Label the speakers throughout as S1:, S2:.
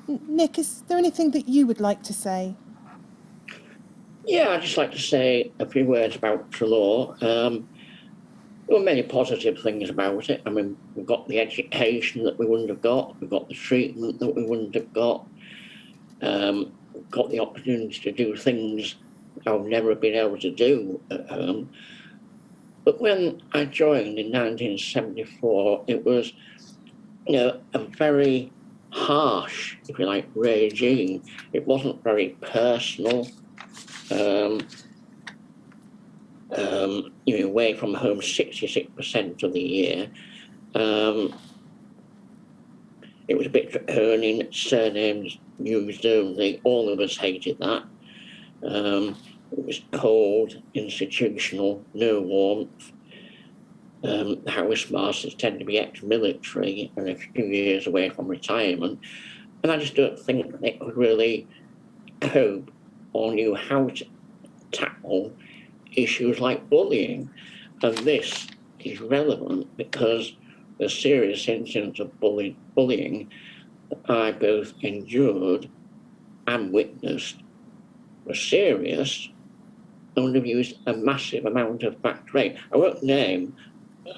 S1: Nick, is there anything that you would like to say?
S2: Yeah, I'd just like to say a few words about Treloar. There were many positive things about it. I mean, we've got the education that we wouldn't have got, we've got the treatment that we wouldn't have got, we've got the opportunity to do things I would never have been able to do at home. But when I joined in 1974, it was, a very harsh, if you like, regime. It wasn't very personal. You're away from home 66% of the year. It was a bit draconian, surnames used only. All of us hated that. It was cold, institutional, no warmth. The housemasters tend to be ex-military and a few years away from retirement. And I just don't think they could really cope or knew how to tackle issues like bullying. And this is relevant because the serious incidents of bullying that I both endured and witnessed were serious and would have used a massive amount of factor rate. I won't name,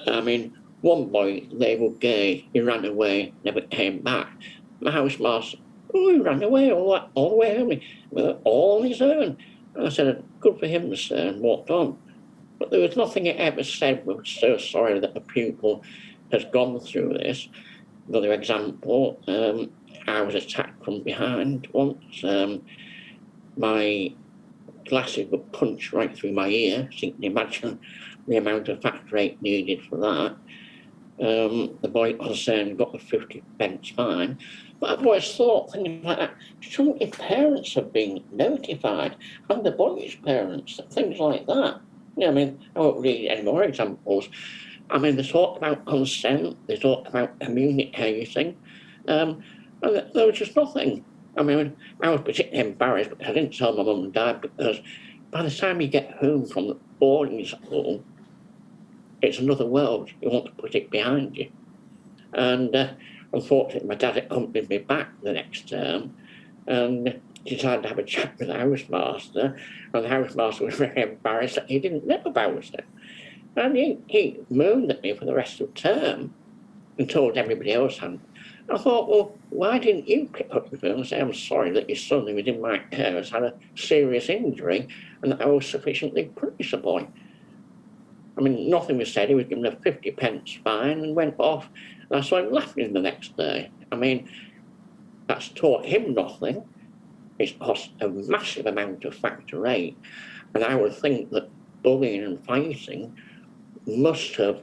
S2: I mean, one boy labelled gay, he ran away, never came back. My housemaster, he ran away all the way home, all on his own. And I said, good for him, sir, and walked on. But there was nothing he ever said, we're so sorry that a pupil has gone through this. Another example, I was attacked from behind once. My glasses were punched right through my ear, so you can imagine the amount of factor rate needed for that. The boy concerned got a 50-pence fine. But I've always thought things like that, shouldn't your parents have been notified, and the boy's parents, things like that? I mean, I won't read any more examples. I mean, they talked about consent, they talked about communicating, and there was just nothing. I mean, I was particularly embarrassed because I didn't tell my mum and dad, because by the time you get home from the boarding school, it's another world. You want to put it behind you. And unfortunately, my dad accompanied me back the next term and decided to have a chat with the housemaster. And the housemaster was very embarrassed that he didn't know about it. And he moaned at me for the rest of the term and told everybody else. And I thought, well, why didn't you pick up the phone and say, I'm sorry that your son, who was in my care, has had a serious injury and that I was sufficiently punish the boy? I mean, nothing was said. He was given a 50-pence fine and went off. And I saw him laughing the next day. I mean, that's taught him nothing. It's cost a massive amount of factor rate. And I would think that bullying and fighting must have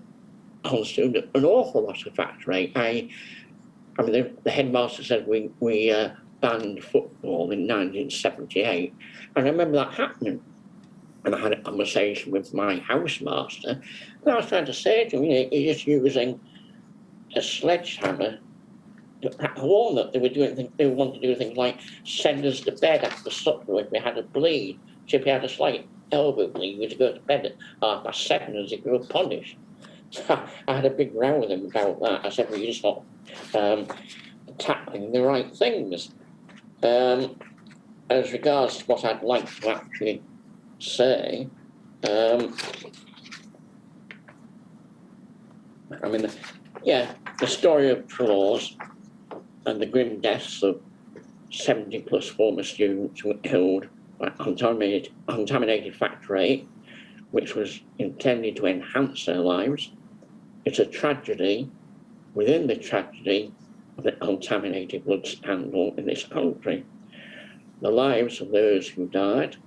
S2: consumed an awful lot of factor rate. I mean, the headmaster said we banned football in 1978. And I remember that happening. And I had a conversation with my housemaster, and I was trying to say to him, you're just using a sledgehammer to crack a walnut. They were doing things, they wanted to do things like send us to bed after supper if we had a bleed. So if you had a slight elbow bleed, you had to go to bed at 7:30 as if you were punished. So I had a big row with him about that. I said, well, you're just not tackling the right things. As regards to what I'd like to actually say, I mean, the story of Treloars and the grim deaths of 70+ former students who were killed by contaminated factor rate, which was intended to enhance their lives. It's a tragedy within the tragedy of the contaminated blood scandal in this country. The lives of those who died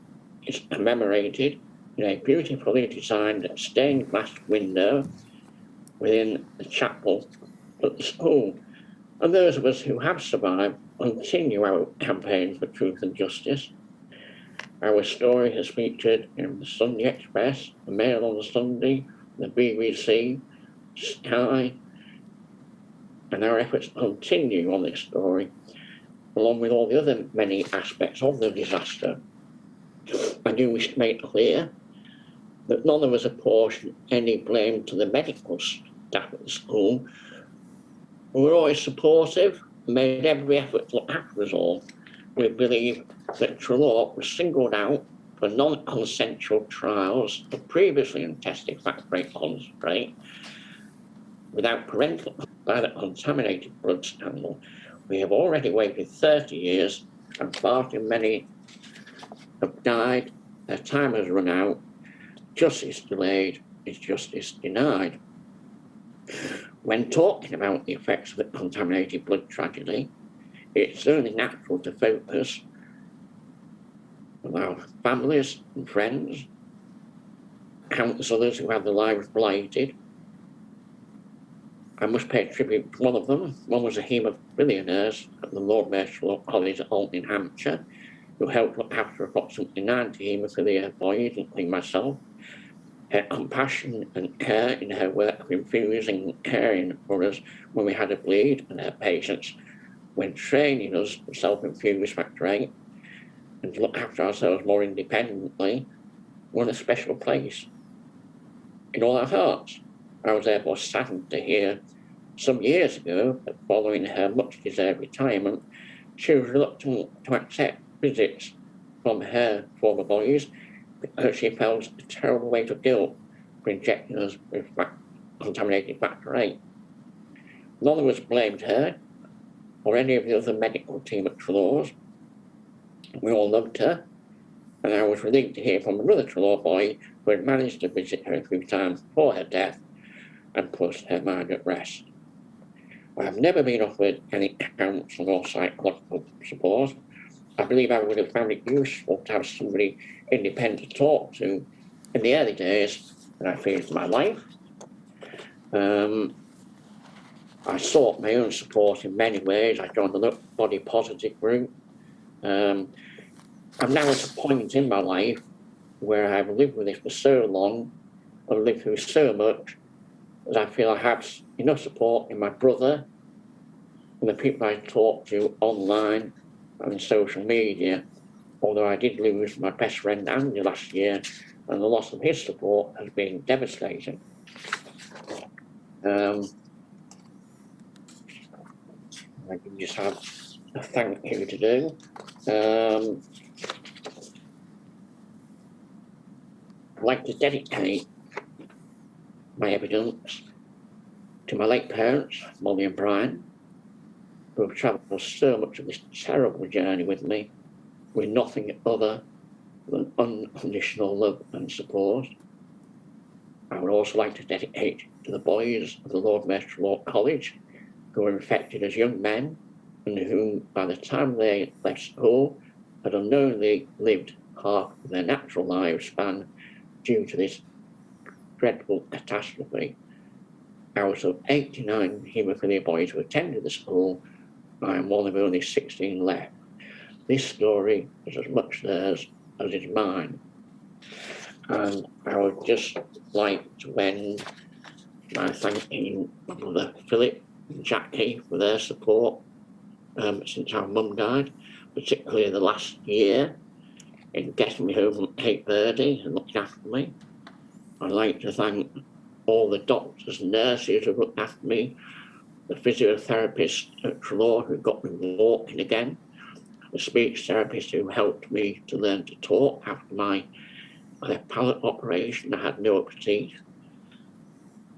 S2: is commemorated in a beautifully designed stained glass window within the chapel at the school. And those of us who have survived continue our campaign for truth and justice. Our story has featured in the Sunday Express, the Mail on the Sunday, the BBC, Sky, and our efforts continue on this story, along with all the other many aspects of the disaster. I do wish to make clear that none of us apportion any blame to the medical staff at the school, who were always supportive made every effort to look after us all. We believe that Treloar was singled out for non-consensual trials of previously untested factor VIII concentrate without parental by the contaminated blood scandal. We have already waited 30 years, and far too many have died. Their time has run out. Justice delayed is justice denied. When talking about the effects of the contaminated blood tragedy, it's only natural to focus on our families and friends, countless others who had their lives blighted. I must pay tribute to one of them. One was a Hemophilia nurse at the Lord Mayor's Treloar College at Alton in Hampshire, who helped look after approximately 90 Hemophilia boys, including myself. Her compassion and care in her work of infusing and caring for us when we had a bleed, and her patience when training us to self-infuse factor VIII and to look after ourselves more independently, won a special place in all our hearts. I was therefore saddened to hear some years ago that following her much-deserved retirement, she was reluctant to accept visits from her former boys because she felt a terrible weight of guilt for injecting us with contaminated factor VIII. None of us blamed her or any of the other medical team at Treloars. We all loved her, and I was relieved to hear from another Treloar boy who had managed to visit her a few times before her death and put her mind at rest. I have never been offered any counsel or psychological support. I believe I would have found it useful to have somebody independent to talk to in the early days when I feared my life. I sought my own support in many ways. I joined the Body Positive group. I'm now at a point in my life where I've lived with it for so long, I've lived through so much, that I feel I have enough support in my brother and the people I talk to online and social media, although I did lose my best friend Andy last year, and the loss of his support has been devastating. I can just have a thank you to do. I'd like to dedicate my evidence to my late parents, Molly and Brian, who have travelled so much of this terrible journey with me, with nothing other than unconditional love and support. I would also like to dedicate to the boys of the Lord Mayor's Treloar College, who were infected as young men and who, by the time they left school, had unknowingly lived half of their natural lifespan due to this dreadful catastrophe. Out of 89 haemophilia boys who attended the school, I am one of only 16 left. This story is as much theirs as is mine. And I would just like to end by thanking my brother Philip and Jackie for their support since our mum died, particularly the last year in getting me home from Cape Verde and looking after me. I'd like to thank all the doctors and nurses who looked after me, the physiotherapists at Treloar who got me walking again, the speech therapist who helped me to learn to talk after my palate operation. I had no teeth.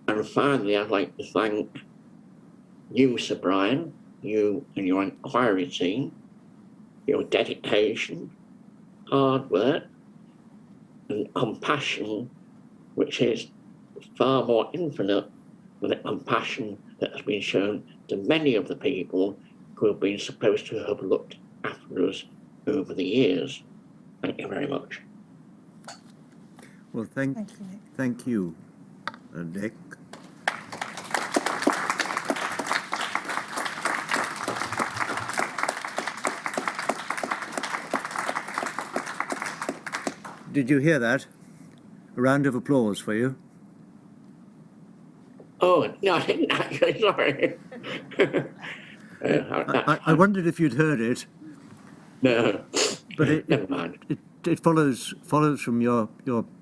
S2: And finally, I'd like to thank you, Sir Brian, you and your inquiry team, your dedication, hard work, and compassion, which is far more infinite than the compassion that has been shown to many of the people who have been supposed to have looked after us over the years. Thank you very much.
S3: Well, thank you, Nick. Did you hear that? A round of applause for you.
S2: Oh, no, I didn't actually, sorry.
S3: I wondered if you'd heard it.
S2: No,
S3: but
S2: never mind.
S3: It follows from your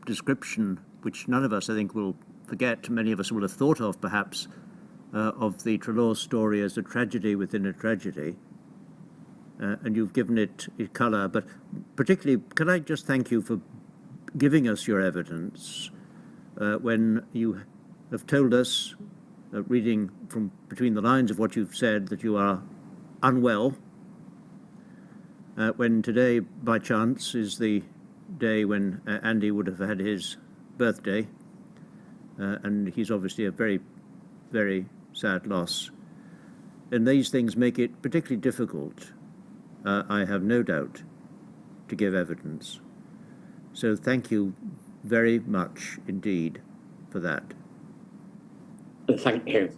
S3: description, which none of us, I think, will forget. Many of us will have thought of, perhaps, of the Treloar story as a tragedy within a tragedy, and you've given it colour. But particularly, can I just thank you for giving us your evidence when you have told us, reading from between the lines of what you've said, that you are unwell, when today, by chance, is the day when Andy would have had his birthday, and he's obviously a very, very sad loss. And these things make it particularly difficult, I have no doubt, to give evidence. So thank you very much indeed for that.
S2: Thank you.